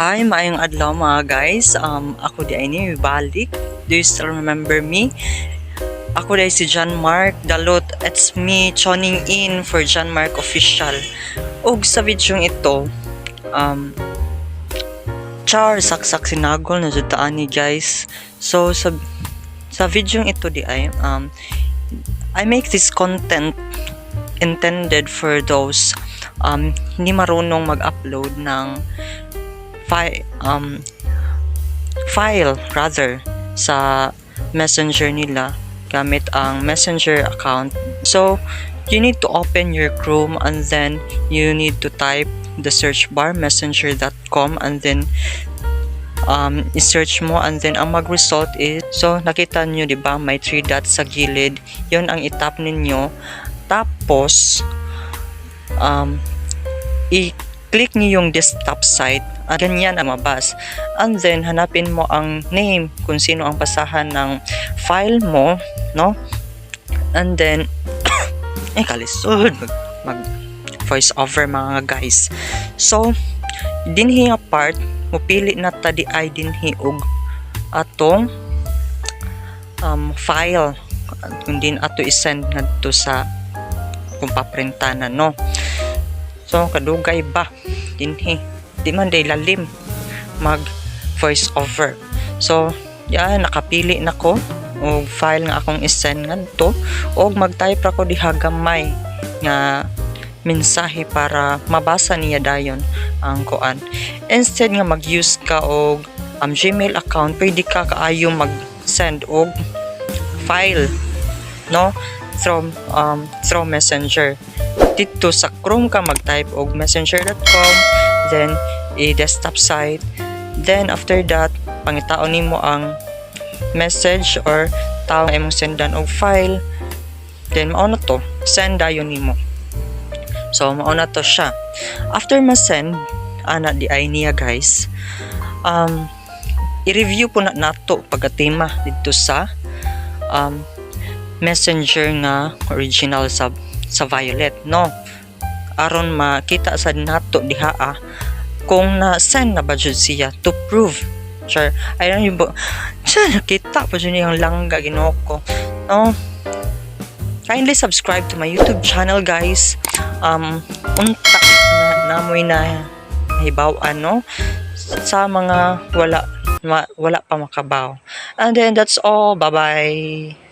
Hi, maayong adlaw mga guys. Ako di ay ni balik. Do you still remember me? Ako di si John Mark Dalot. It's me tuning in for John Mark Official. Ug sa video ito, saksak sinagol na jutaan ni guys. So sa video ito di ay I make this content intended for those hindi marunong mag-upload ng file rather sa messenger nila gamit ang messenger account. So you need to open your Chrome and then you need to type the search bar messenger.com and then i-search mo and then ang mag-result is, so nakita nyo diba may 3 dots sa gilid, yun ang itap ninyo, tapos i-click niyo yung desktop site at ganyan ang mabas, and then hanapin mo ang name kung sino ang basahan ng file mo, no? And then kalisod mag voice over mga guys. So dinhi nga part mupili na ta di ay dinhi og atong file kung din ato isend ngadto sa kung paprintanan, no? So kadugay ba dinhi di man day lalim mag voice over. So yan, nakapili na ko og file nga akong isend ngadto og mag-type ra ko diha gamay nga mensahe para mabasa niya dayon ang kuan. Instead nga mag-use ka og Gmail account, pwede ka kaayo mag-send og file, no, through messenger. Dito sa Chrome ka mag-type og messenger.com, then i-desktop site, then after that pangitaon nimo ang message or tao nga imong sendan og file, then mao na to, send dayon nimo. So mao na to siya. After ma-send ana di ay niya guys, i-review po na nato pagkatema dito sa messenger nga original sa Violet, no, aron makita sa nato diha kung na-send na ba jud siya to prove. Sure, I don't know, nakita pa jud yung langga ginoko, no? Kindly subscribe to my YouTube channel guys. Unta namoy na hibaw-an, no, sa mga wala pa makabaw. And then that's all. Bye bye.